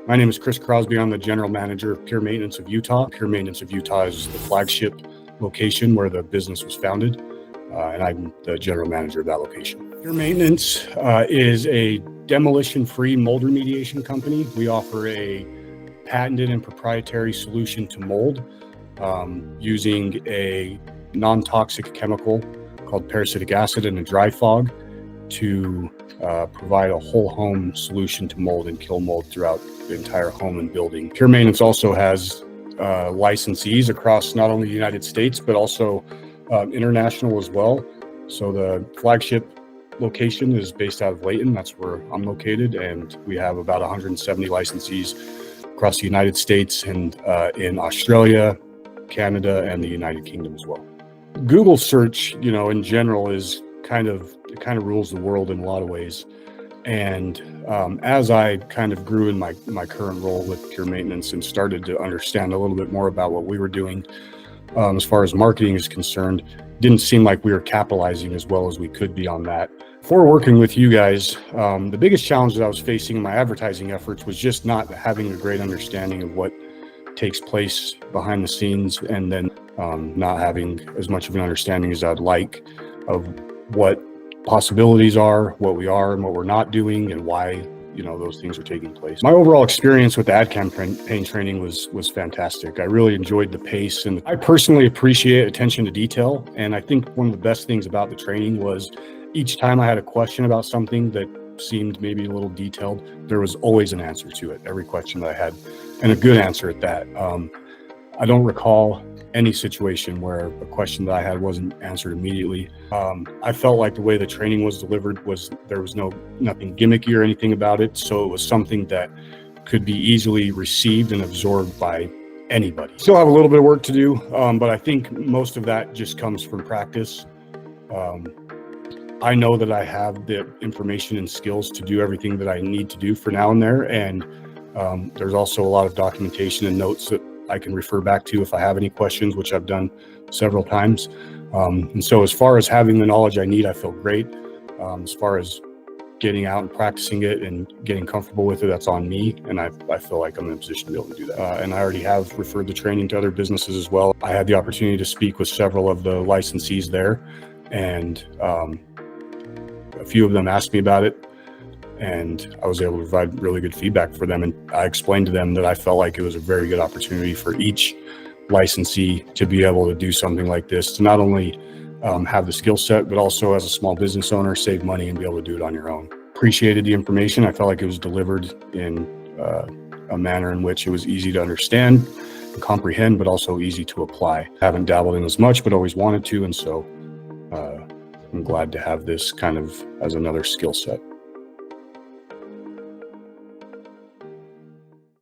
My name is Chris Crosby. I'm the general manager of Pure Maintenance of Utah. Pure Maintenance of Utah is the flagship location where the business was founded, and I'm the general manager of that location. Pure Maintenance is a demolition-free mold remediation company. We offer a patented and proprietary solution to mold using a non-toxic chemical called peracetic acid and a dry fog to provide a whole home solution to mold and kill mold throughout the entire home and building. Pure Maintenance also has licensees across not only the United States, but also international as well. So the flagship location is based out of Layton. That's where I'm located. And we have about 170 licensees across the United States and in Australia, Canada, and the United Kingdom as well. Google search, in general is kind of rules the world in a lot of ways. And as I kind of grew in my current role with Pure Maintenance and started to understand a little bit more about what we were doing as far as marketing is concerned, didn't seem like we were capitalizing as well as we could be on that. Before working with you guys, the biggest challenge that I was facing in my advertising efforts was just not having a great understanding of what takes place behind the scenes, and then not having as much of an understanding as I'd like of what possibilities are, what we are and what we're not doing, and why those things are taking place. My overall experience with the ad campaign training was fantastic. I really enjoyed the pace, and I personally appreciate attention to detail. And I think one of the best things about the training was each time I had a question about something that seemed maybe a little detailed, there was always an answer to it, every question that I had, and a good answer at that. I don't recall any situation where a question that I had wasn't answered immediately. I felt like the way the training was delivered there was nothing gimmicky or anything about it. So it was something that could be easily received and absorbed by anybody. Still have a little bit of work to do, but I think most of that just comes from practice. I know that I have the information and skills to do everything that I need to do for now and there. And there's also a lot of documentation and notes that I can refer back to if I have any questions, which I've done several times. And so as far as having the knowledge I need, I feel great. As far as getting out and practicing it and getting comfortable with it, that's on me. And I feel like I'm in a position to be able to do that. And I already have referred the training to other businesses as well. I had the opportunity to speak with several of the licensees there, and a few of them asked me about it, and I was able to provide really good feedback for them. And I explained to them that I felt like it was a very good opportunity for each licensee to be able to do something like this, to not only have the skill set, but also as a small business owner, save money and be able to do it on your own. Appreciated the information. I felt like it was delivered in a manner in which it was easy to understand and comprehend, but also easy to apply. I haven't dabbled in as much, but always wanted to. And so I'm glad to have this kind of as another skill set.